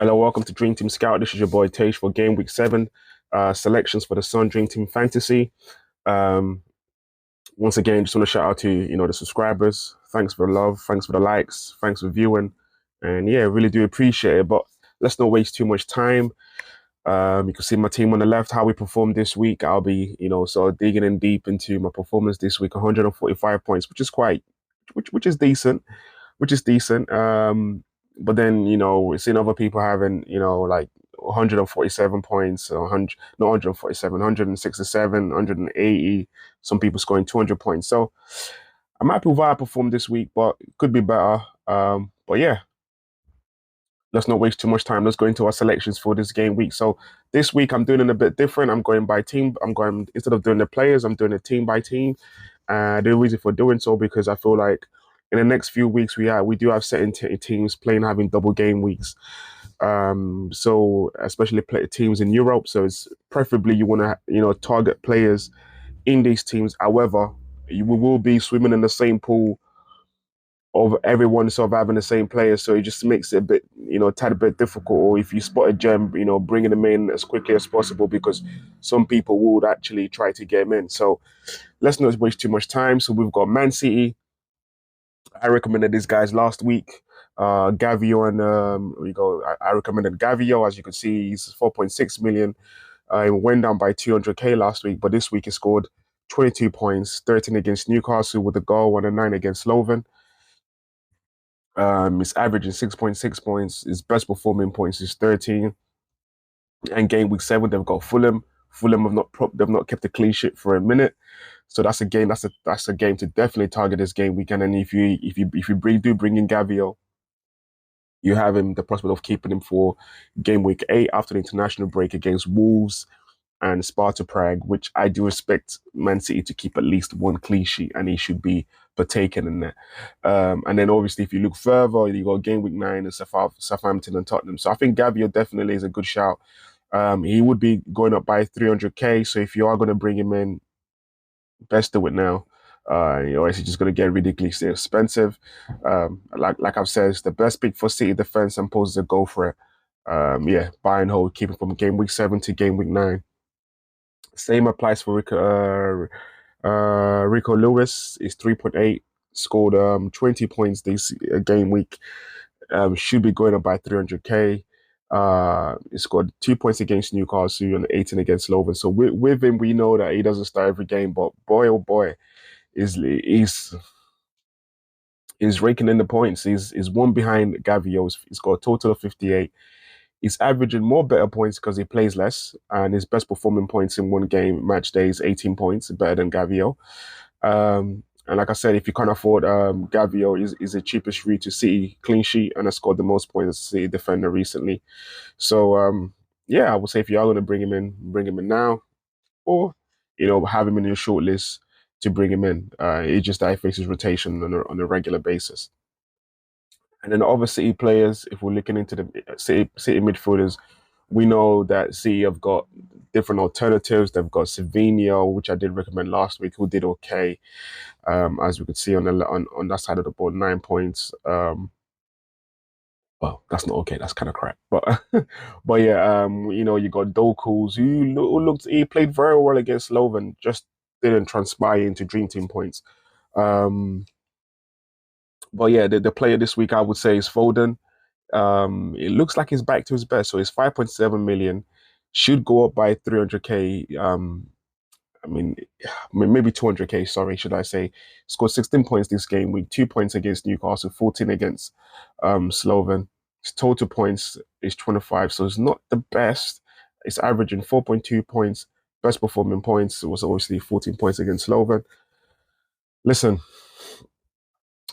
Hello, welcome to Dream Team Scout. This is your boy Tage for Game Week 7 selections for the Sun Dream Team Fantasy. Um, Once again, just want to shout out to the subscribers. Thanks for the love, thanks for the likes, thanks for viewing, and yeah, really do appreciate it. But let's not waste too much time. You can see my team on the left, how we performed this week. I'll be sort of digging in deep into my performance this week. 145 points, which is which is decent, which is decent. But then, we're seeing other people having, like 147 points, or 100, not 147, 167, 180. Some people scoring 200 points. So I'm happy with how I performed this week, but it could be better. But yeah, let's not waste too much time. Let's go into our selections for this game week. So this week I'm doing it a bit different. I'm going by team. I'm going, instead of doing the players, I'm doing it team by team. The reason for doing so because I feel like in the next few weeks we do have certain teams playing having double game weeks. So especially play teams in Europe. So it's preferably you want to target players in these teams. However, you will be swimming in the same pool of everyone sort of having the same players, so it just makes it a bit, a tad bit difficult. Or if you spot a gem, bringing them in as quickly as possible because some people would actually try to get them in. So let's not waste too much time. So we've got Man City. I recommended these guys last week. Gavio and we go. I recommended Gavio. As you can see, he's 4.6 million. He went down by 200k last week, but this week he scored 22 points, 13 against Newcastle with a goal and a 9 against Slovan. He's averaging 6.6 points. His best performing points is 13. And game week 7, they've got Fulham. Fulham they've not kept a clean sheet for a minute. So that's a game. That's a game to definitely target this game weekend. And if you do bring in Gavio, you have him the prospect of keeping him for game week 8 after the international break against Wolves and Sparta Prague, which I do expect Man City to keep at least one clean sheet, and he should be partaken in that. And then obviously, if you look further, you got game week 9 and Southampton and Tottenham. So I think Gavio definitely is a good shout. He would be going up by 300k. So if you are going to bring him in, best do it now. It's just going to get ridiculously expensive. Like I've said, it's the best pick for City defense and poses a go for it. Buy and hold, keep him from game week 7 to game week 9. Same applies for Rico Lewis. Is 3.8, scored 20 points this game week. Should be going up by 300k. He scored 2 points against Newcastle and 18 against Slovan. So with him, we know that he doesn't start every game, but boy oh boy, he's raking in the points. He's one behind Gavio. He's got a total of 58. He's averaging more better points because he plays less, and his best performing points in one game match day is 18 points, better than Gavio. And like I said, if you can't afford Gavio, is the cheapest route to City clean sheet and has scored the most points as a City defender recently. So I would say if you are going to bring him in now, or have him in your short list to bring him in. It's just that he faces rotation on a regular basis. And then the other City players, if we're looking into the City midfielders, we know that City have got different alternatives. They've got Savinho, which I did recommend last week, who did okay, as we could see on that side of the board, 9 points. Well, that's not okay. That's kind of crap. But you got Doku's he played very well against Slovan, just didn't transpire into Dream Team points. But yeah, the player this week I would say is Foden. It looks like he's back to his best. So it's 5.7 million, should go up by 300k. I mean, maybe 200k. Sorry, should I say? Scored 16 points this game with 2 points against Newcastle, 14 against Slovan. His total points is 25, so it's not the best. It's averaging 4.2 points. Best performing points was obviously 14 points against Slovan. Listen,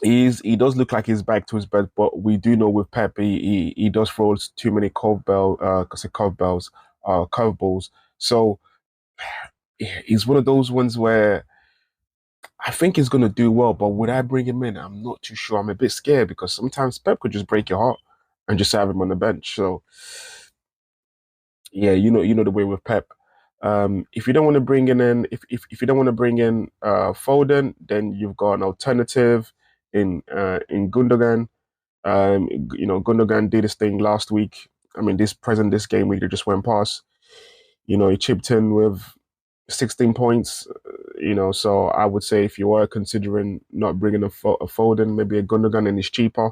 he does look like he's back to his best, but we do know with Pep, he does throw too many curveballs. So he's one of those ones where I think he's gonna do well, but would I bring him in? I'm not too sure. I'm a bit scared because sometimes Pep could just break your heart and just have him on the bench. So yeah, you know the way with Pep. If you don't want to bring in if you don't want to bring in Foden, then you've got an alternative in Gundogan. Gundogan did his thing last week. I mean, this game week that just went past, he chipped in with 16 points. So I would say if you are considering not bringing a Foden, maybe a Gundogan, and it's cheaper.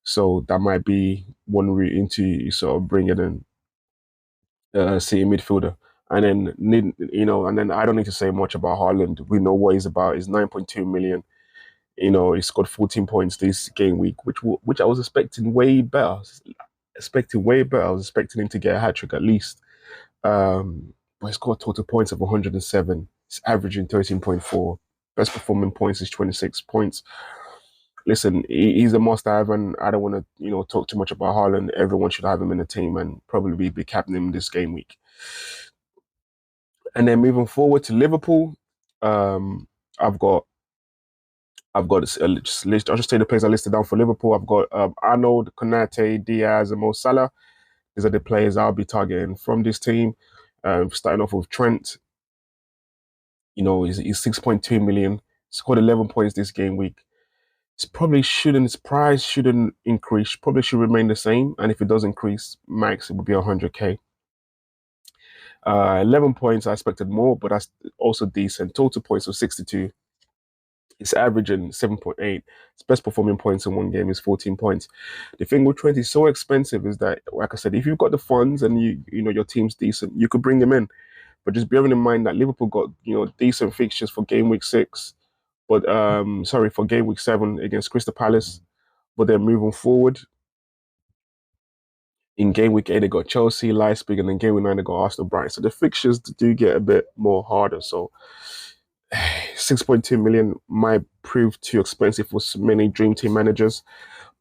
So that might be one route into sort of bringing in City midfielder. And then and then I don't need to say much about Haaland. We know what he's about. He's 9.2 million. He scored 14 points this game week, which I was expecting way better. Expecting way better. I was expecting him to get a hat trick at least. But he scored total points of 107. He's averaging 13.4. Best performing points is 26 points. Listen, he's a must-have, and I don't want to, talk too much about Haaland. Everyone should have him in the team and probably be captain him this game week. And then moving forward to Liverpool, um, I've got a list. I'll just take the players I listed down for Liverpool. I've got Arnold, Konate, Diaz, and Mo Salah. These are the players I'll be targeting from this team. Starting off with Trent. He's 6.2 million. Scored 11 points this game week. His price shouldn't increase. Probably should remain the same. And if it does increase, max it would be 100k. 11 points, I expected more, but that's also decent. Total points of 62. It's averaging 7.8. His best performing points in one game is 14 points. The thing with Trent is so expensive is that, like I said, if you've got the funds and your team's decent, you could bring him in. But just bearing in mind that Liverpool got decent fixtures for game week 6, but for game week 7 against Crystal Palace. But they're moving forward. In game week 8, they got Chelsea, Leipzig, and then game week 9, they got Arsenal, Brighton. So the fixtures do get a bit more harder. So 6.2 million might prove too expensive for many dream team managers.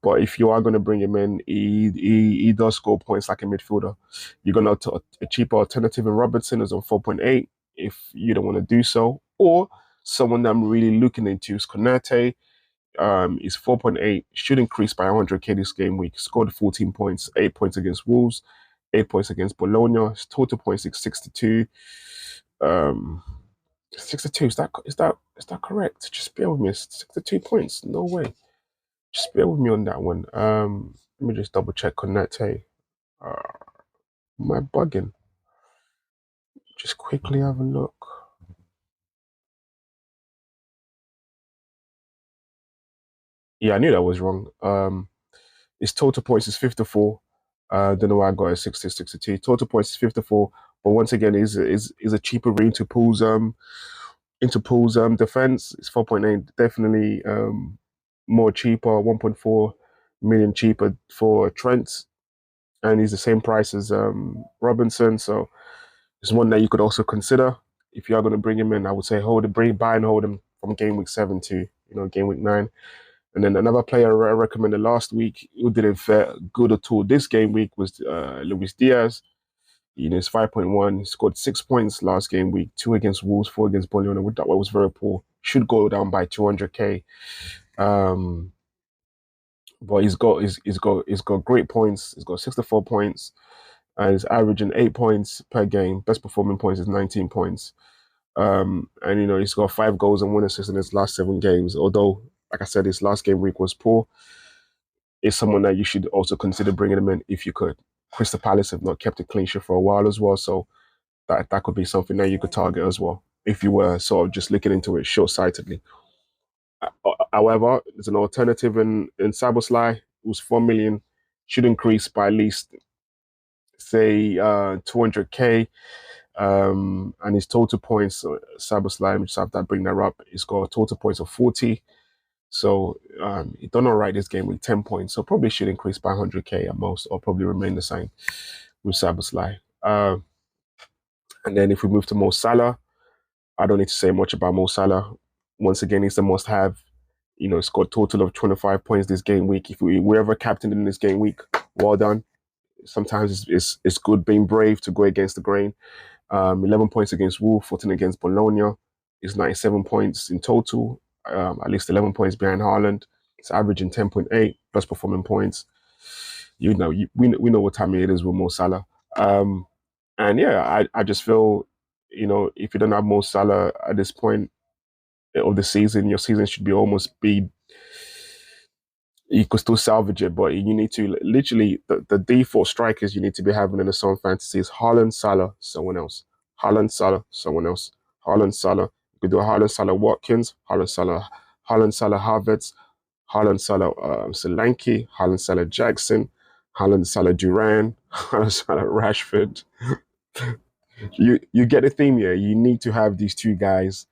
But if you are going to bring him in, he does score points like a midfielder. You're going to a cheaper alternative in Robertson is on 4.8 if you don't want to do so. Or someone that I'm really looking into is Konate. Is 4.8, should increase by 100k this game week. Scored 14 points, 8 points against Wolves, 8 points against Bologna. His total points is 62. 62, is that correct? Just bear with me. 62 points. No way. Just bear with me on that one. Let me just double check Konate. Am I bugging? Just quickly have a look. Yeah, I knew that was wrong. His total points is 54. Don't know why I got a 60, 62. Total points is 54. But once again, is a cheaper route into Pool's defense. It's 4.8. Definitely more cheaper, 1.4 million cheaper for Trent. And he's the same price as Robinson. So it's one that you could also consider. If you are going to bring him in, I would say buy and hold him from game week 7 to game week 9. And then another player I recommended last week who didn't fare good at all this game week was Luis Diaz. It's 5.1. He scored 6 points last game week, 2 against Wolves, 4 against Bologna. That was very poor. Should go down by 200k. But he's got great points. He's got 64 points. And he's averaging 8 points per game. Best performing points is 19 points. And he's got 5 goals and 1 assist in his last 7 games. Although, like I said, his last game week was poor. Is someone that you should also consider bringing him in if you could. Crystal Palace have not kept a clean sheet for a while as well, so that could be something that you could target as well if you were sort of just looking into it short-sightedly. However, there's an alternative in Szoboszlai, who's 4 million, should increase by at least say 200k. And his total points, Szoboszlai, just have that bring that up. He's got total points of 40. So he done all right this game with 10 points. So probably should increase by 100k at most, or probably remain the same with Szoboszlai. And then if we move to Mo Salah, I don't need to say much about Mo Salah. Once again, he's the must-have. Scored total of 25 points this game week. If we were ever captain in this game week, well done. Sometimes it's good being brave to go against the grain. 11 points against Wolves, 14 against Bologna. It's 97 points in total. At least 11 points behind Haaland. It's averaging 10.8 plus performing points. We know what time it is with Mo Salah. And yeah, I just feel, if you don't have Mo Salah at this point of the season, your season should be almost be you could still salvage it, but you need to literally the default strikers you need to be having in the Sun Fantasy is Haaland, Salah, someone else. Haaland, Salah, someone else. Haaland, Salah. You could do a Haaland, Salah, Watkins, Haaland, Salah, Havertz, Haaland, Salah, Solanke, Haaland, Salah, Jackson, Haaland, Salah, Duran, Haaland, Salah, Rashford. You get the theme here. You need to have these two guys,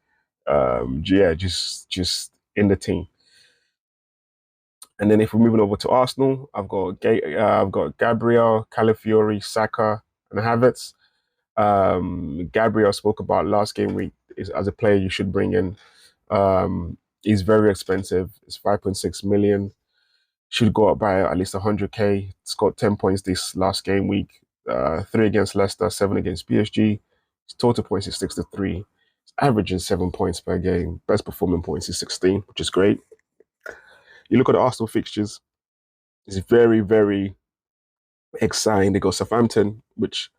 yeah, just in the team. And then if we're moving over to Arsenal, I've got Gabriel, Calafiori, Saka, and Havertz. Gabriel spoke about last game week is as a player you should bring in. He's very expensive. It's 5.6 million. Should go up by at least 100k. Scored 10 points this last game week. 3 against Leicester, 7 against PSG. His total points is 63. He's averaging 7 points per game. Best performing points is 16, which is great. You look at the Arsenal fixtures. It's very, very exciting. They got Southampton, which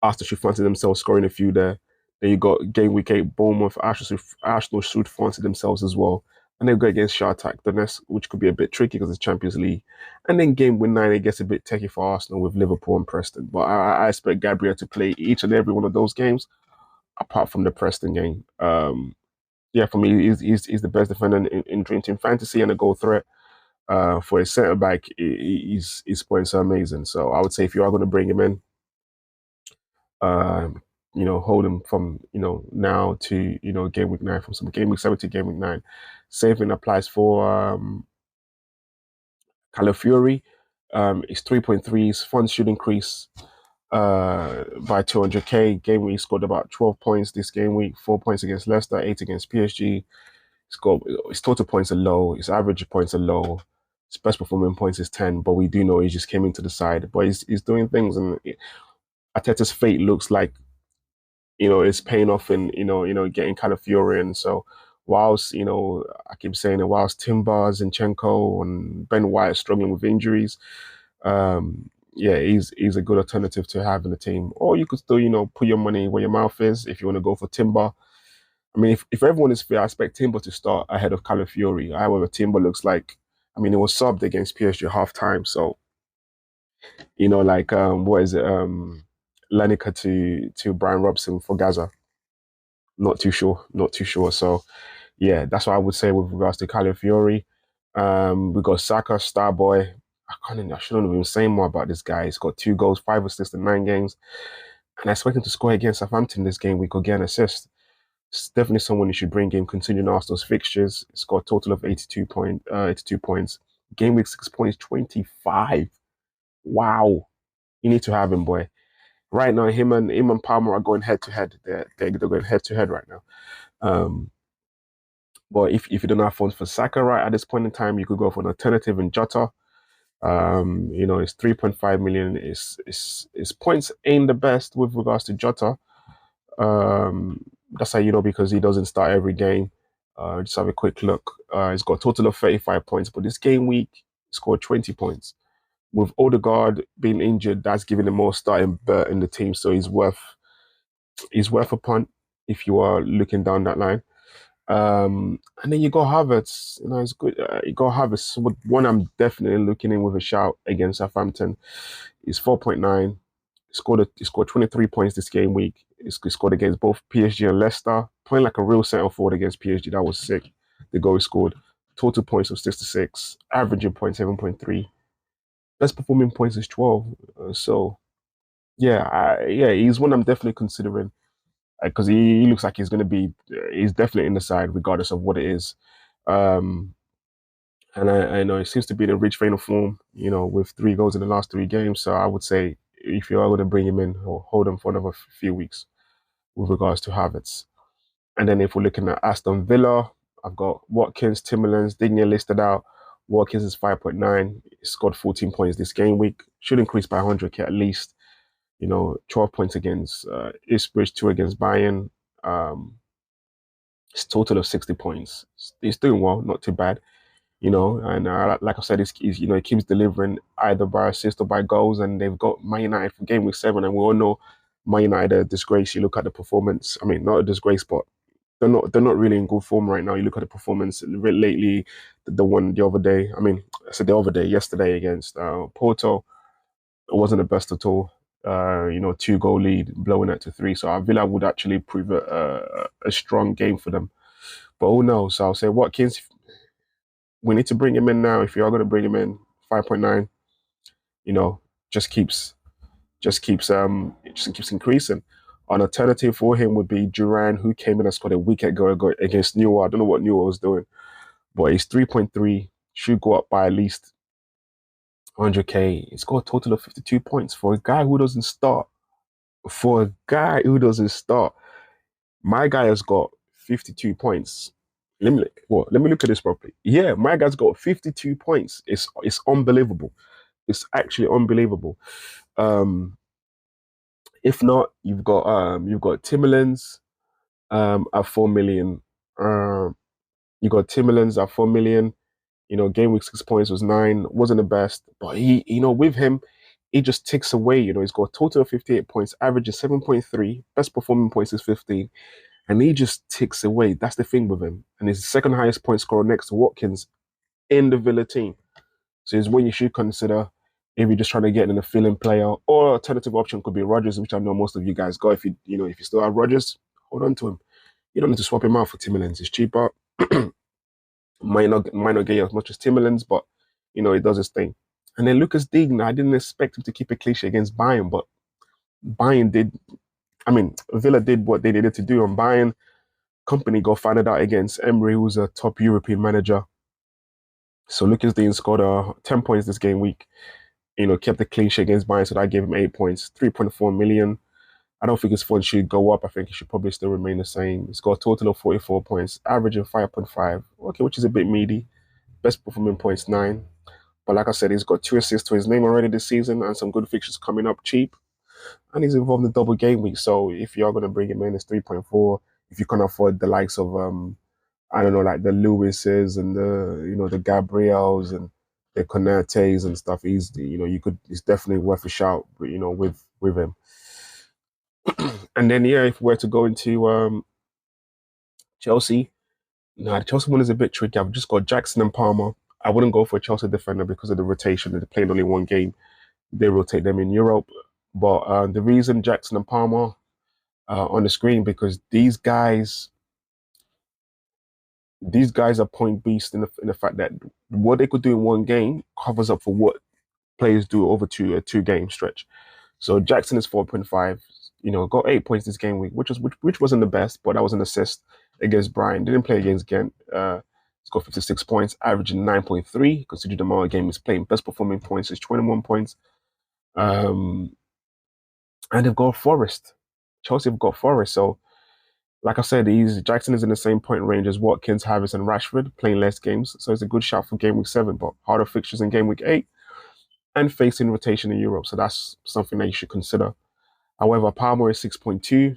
Arsenal should fancy themselves scoring a few there. Then you got game week 8, Bournemouth. Arsenal should fancy themselves as well. And they'll go against Shakhtar Donetsk, which could be a bit tricky because it's Champions League. And then game week 9, it gets a bit techy for Arsenal with Liverpool and Preston. But I expect Gabriel to play each and every one of those games, apart from the Preston game. Yeah, for me, he's the best defender in Dream Team Fantasy and a goal threat. For a centre back, his points are amazing. So I would say if you are going to bring him in, hold him from now to game week 9, from some game week 7 to game week 9. Same thing applies for Calafiori. It's 3.3. His funds should increase by 200k. Game week scored about 12 points this game week. 4 points against Leicester, 8 against PSG. His total points are low. His average points are low. His best performing points is 10, but we do know he just came into the side. But he's doing things, and Arteta's fate looks like it's paying off in getting Calafiori. And so whilst I keep saying it, whilst Timber, Zinchenko, and Ben White are struggling with injuries, yeah, he's a good alternative to have in the team. Or you could still put your money where your mouth is if you want to go for Timber. I mean, if everyone is fair, I expect Timber to start ahead of Calafiori. However, Timber looks like, I mean, it was subbed against PSG half time. So, like, what is it? Lanica to Brian Robson for Gaza. Not too sure. Not too sure. So, yeah, that's what I would say with regards to Calafiori. We got Saka, star boy. I shouldn't have been saying more about this guy. He's got 2 goals, 5 assists in 9 games. And I expect him to score against Southampton this game. We could get an assist. It's definitely someone you should bring in, considering Arsenal's fixtures. It's got a total of 82 points. Game week 6 points, 25. Wow. You need to have him, boy. Right now, him and Palmer are going head to head. They're going head to head right now. But if you don't have funds for Saka right at this point in time, you could go for an alternative in Jota. It's 3.5 million. His points ain't the best with regards to Jota. That's how because he doesn't start every game. Just have a quick look. He's got a total of 35 points, but this game week he scored 20 points. With Odegaard being injured, that's giving him more starting berth in the team, so he's worth a punt if you are looking down that line. And then you got Havertz. It's good. You got Havertz. One I'm definitely looking in with a shout against Southampton. He's 4.9. He scored 23 points this game week. He scored against both PSG and Leicester, playing like a real centre forward against PSG. That was sick. The goal he scored. Total points of 66. Averaging points 7.3. Best performing points is 12. So yeah, he's one I'm definitely considering because he looks like he's going to be. He's definitely in the side regardless of what it is. And I know he seems to be in a rich vein of form. With 3 goals in the last 3 games. So I would say if you are going to bring him in, or hold him for another few weeks with regards to Havertz. And then if we're looking at Aston Villa, I've got Watkins, Timmerlands, Digne listed out. Watkins is 5.9. He scored 14 points this game week. Should increase by 100k at least. 12 points against Ipswich, 2 against Bayern. It's total of 60 points. He's doing well, not too bad. And like I said, he keeps delivering either by assist or by goals, and they've got Man United for game week 7, and we all know Man United are a disgrace. You look at the performance. I mean, not a disgrace, but they're not really in good form right now. You look at the performance lately, the one the other day. I mean, I said the other day, yesterday against Porto, it wasn't the best at all. 2-goal lead, blowing it to three. So I Villa would actually prove a strong game for them. But who knows? So I'll say Watkins, we need to bring him in now. If you are going to bring him in, 5.9, you know, just keeps just keeps increasing. An alternative for him would be Duran, who came in and scored a wicket ago against Newell. I don't know what Newell was doing, but he's 3.3, should go up by at least 100k. He's got a total of 52 points for a guy who doesn't start. For a guy who doesn't start, my guy has got 52 points. Let me look at this properly. Yeah, my guy's got 52 points. It's unbelievable. It's actually unbelievable. Um, if not, you've got Timmerlands at 4 million. You got Timmerlands at 4 million. Game week 6 points was 9, wasn't the best, but with him, he just ticks away. He's got a total of 58 points, average is 7.3, best performing points is 15, and he just ticks away. That's the thing with him. And he's the second highest point scorer next to Watkins in the Villa team. So it's when you should consider if you're just trying to get in a fill-in player, or alternative option could be Rodgers, which I know most of you guys got. If you still have Rodgers, hold on to him. You don't need to swap him out for Timmerlands. It's cheaper. might not get you as much as Timmerlands, but it does his thing. And then Lucas Digne, I didn't expect him to keep a cliche against Bayern, but Bayern did. I mean, Villa did what they needed to do on Bayern. Company got find it out against Emery, who's a top European manager. So Lucas Digne scored 10 points this game week. Kept the clean sheet against Bayern, so that gave him 8 points, 3.4 million. I don't think his fund should go up. I think he should probably still remain the same. He's got a total of 44 points, averaging 5.5. Okay, which is a bit meaty. Best performing points 9. But like I said, he's got 2 assists to his name already this season and some good fixtures coming up cheap. And he's involved in double game week. So if you're going to bring him in, it's 3.4. If you can afford the likes of, I don't know, like the Lewises and the Gabriels and the Konates and stuff, it's definitely worth a shout, with him. And then, yeah, if we're to go into Chelsea, the Chelsea one is a bit tricky. I've just got Jackson and Palmer. I wouldn't go for a Chelsea defender because of the rotation. They played only one game. They rotate them in Europe. But the reason Jackson and Palmer on the screen, because these guys are point beasts in the fact that what they could do in one game covers up for what players do over a 2-game stretch. So Jackson is 4.5. Got 8 points this game week, which wasn't the best, but that was an assist against Brian. Didn't play against Ghent. He's got 56 points, averaging 9.3. Considering the amount of game he's playing, best performing points is 21 points. And they've got Forest. Chelsea have got Forest. So, like I said, Jackson is in the same point range as Watkins, Harris, and Rashford, playing less games. So it's a good shout for game week 7, but harder fixtures in game week 8 and facing rotation in Europe. So that's something that you should consider. However, Palmer is 6.2.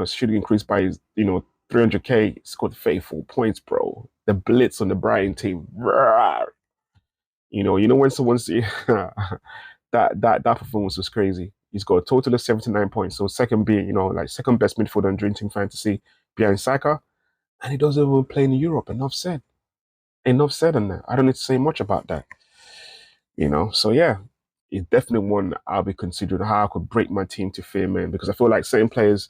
Should increase by 300k. He scored 34 points, bro. The blitz on the Brighton team. When someone's that performance was crazy. He's got a total of 79 points. So second being, second best midfielder in DreamTeam Fantasy behind Saka. And he doesn't even play in Europe. Enough said. Enough said on that. I don't need to say much about that. So yeah, it's definitely one I'll be considering how I could break my team to fair man, because I feel like certain players,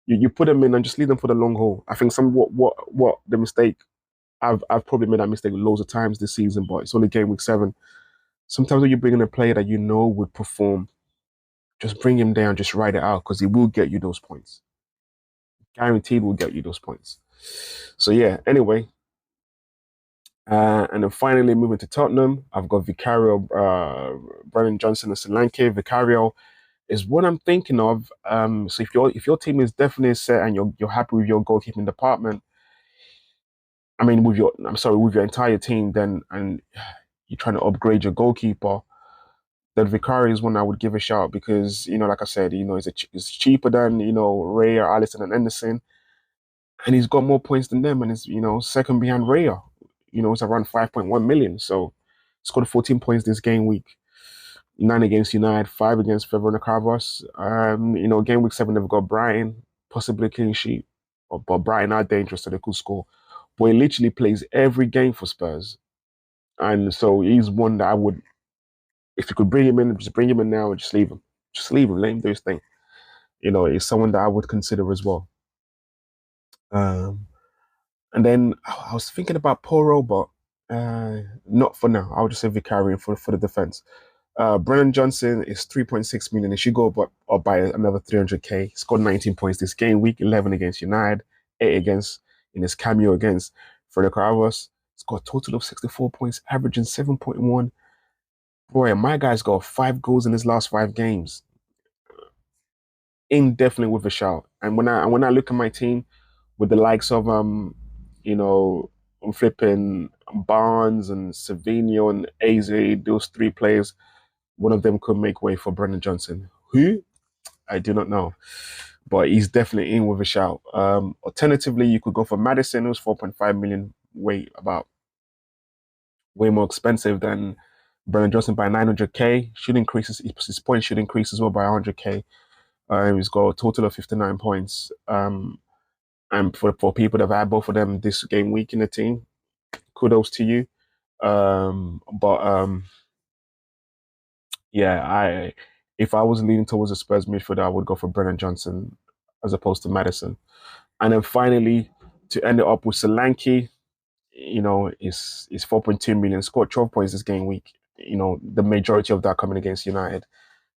you put them in and just leave them for the long haul. I think what the mistake, I've probably made that mistake loads of times this season, but it's only game week 7. Sometimes when you bring in a player that would perform, just bring him down, just ride it out, because he will get you those points. Guaranteed will get you those points. So yeah, anyway. And then finally moving to Tottenham, I've got Vicario, Brennan Johnson and Solanke. Vicario is what I'm thinking of. So if your team is definitely set and you're happy with your goalkeeping department, I mean with your entire team, then and you're trying to upgrade your goalkeeper, then Vicario is one I would give a shout, because like I said, it's cheaper than Raya, Alisson, and Anderson, and he's got more points than them, and he's second behind Raya. It's around 5.1 million. So scored 14 points this game week. 9 against United, 5 against Feveronica Cavos. Game week 7 they've got Brighton, possibly a clean sheet. but Brighton are dangerous, so they could score. But he literally plays every game for Spurs, and so he's one that I would, if you could bring him in, just bring him in now and just leave him, let him do his thing. He's someone that I would consider as well. Um, and then I was thinking about Poro, but not for now. I'll just say Vicarian for the defense. Brennan Johnson is 3.6 million. He should go up by another 300k. He scored 19 points this game week, 11 against United, 8 against in his cameo against Frederick Aros. He's got a total of 64 points, averaging 7.1. Boy, my guy's got 5 goals in his last 5 games. Indefinitely with a shout. And when I look at my team with the likes of you know, I'm flipping Barnes and Savinho and Eze, those 3 players, one of them could make way for Brennan Johnson. Who? I do not know. But he's definitely in with a shout. Alternatively, you could go for Madison, who's 4.5 million, way more expensive than Brennan Johnson by 900k. Should increase his points should increase as well by 100k. He's got a total of 59 points. And for people that have had both of them this game week in the team, kudos to you. But yeah, if I was leaning towards a Spurs midfielder, I would go for Brennan Johnson as opposed to Madison. And then finally, to end it up with Solanke, is 4.2 million, scored 12 points this game week. The majority of that coming against United.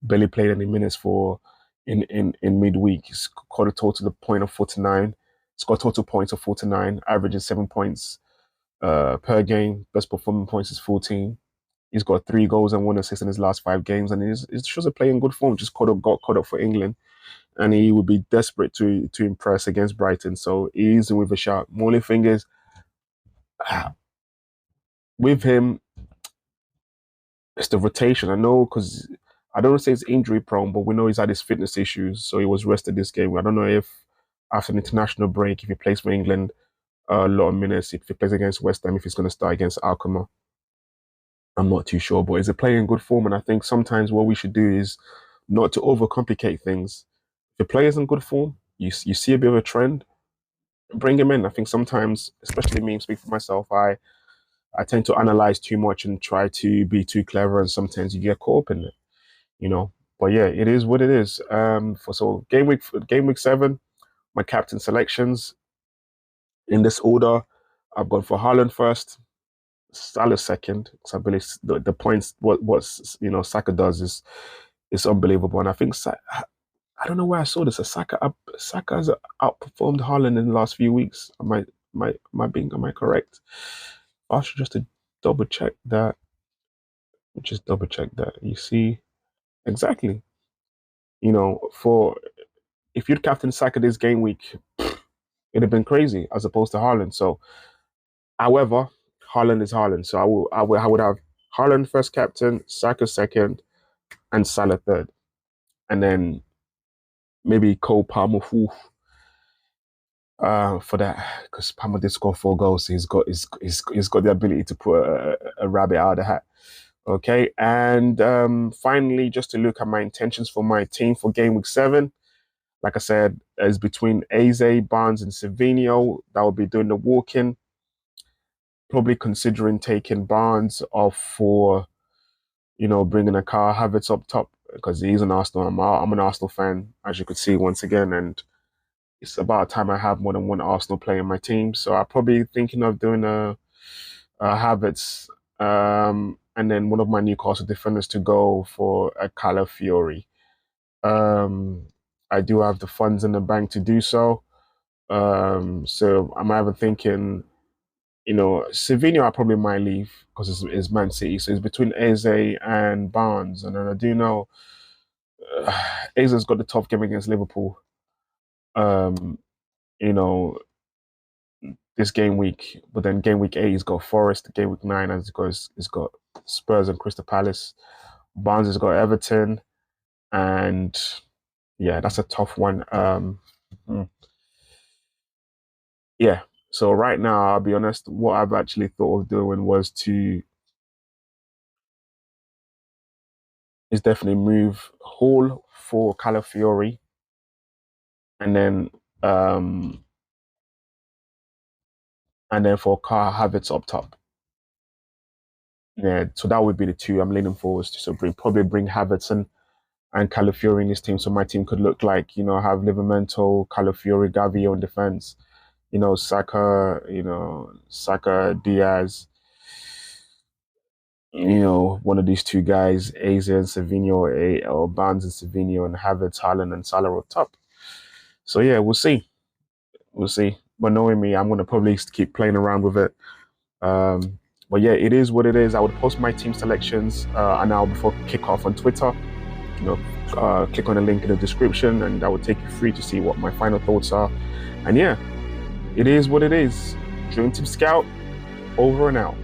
Barely played any minutes for in midweek. He's got a total point of 49. He's got total points of 49, averaging 7 points per game. Best performing points is 14. He's got 3 goals and 1 assist in his last 5 games, and it shows a player in good form. Just got caught up for England, and he would be desperate to impress against Brighton. So he's in with a shot. My only thing is, with him, it's the rotation. I know, because I don't say it's injury prone, but we know he's had his fitness issues, so he was rested this game. I don't know if after an international break, if he plays for England a lot of minutes, if he plays against West Ham, if he's going to start against Alkmaar. I'm not too sure, but he's a player in good form, and I think sometimes what we should do is not to overcomplicate things. If a player's in good form, you see a bit of a trend, bring him in. I think sometimes, especially me, speak for myself, I tend to analyze too much and try to be too clever, and sometimes you get caught up in it, you know. But yeah, it is what it is. So game week 7, my captain selections in this order. I've gone for Haaland first, Salah second, because I believe the points what Saka does is unbelievable, and I think I don't know where I saw this. Saka has outperformed Haaland in the last few weeks. Am I correct? I should just double check that. Just double check that. You see exactly. For if you'd captain Saka this game week, it'd have been crazy as opposed to Haaland. So, however, Haaland is Haaland. So I would have Haaland first captain, Saka second, and Salah third, and then maybe Cole Palmer for that, because Palmer did score 4 goals. So he's got the ability to put a rabbit out of the hat. Okay, and finally, just to look at my intentions for my team for game week 7. Like I said, is between Eze, Barnes, and Savinho. That will be doing the walking. Probably considering taking Barnes off for, bringing a Carl Havertz up top, because he's an Arsenal. I'm an Arsenal fan, as you could see once again, and it's about time I have more than one Arsenal player in my team. So I'm probably thinking of doing a Havertz, and then one of my Newcastle defenders to go for a Calafiori. Um, I do have the funds in the bank to do so. So I'm either thinking, Savinho I probably might leave because it's Man City. So it's between Eze and Barnes. And then I do know Eze's got the tough game against Liverpool. Um, you know, this game week, but then game week 8 he's got Forest. Game week 9 he's got Spurs and Crystal Palace. Barnes has got Everton, and yeah, that's a tough one. Hmm. Yeah. So right now, I'll be honest, what I've actually thought of doing is definitely move Hall for Calafiori, and then and then for Kai Havertz up top. Yeah, so that would be the two I'm leaning forwards to. So probably bring Havertz and Calafiori in this team, so my team could look like, have Livramento, Calafiori, Gavi on defense. Saka, Diaz. One of these two guys, Eze and Savinho, or Barnes and Savinho, and Havertz, Haaland, and Salah up top. So yeah, we'll see. We'll see. But knowing me, I'm gonna probably keep playing around with it. But yeah, it is what it is. I would post my team selections an hour before kickoff on Twitter. Click on the link in the description, and that will take you through to see what my final thoughts are. And yeah, it is what it is. Dream Team Scout, over and out.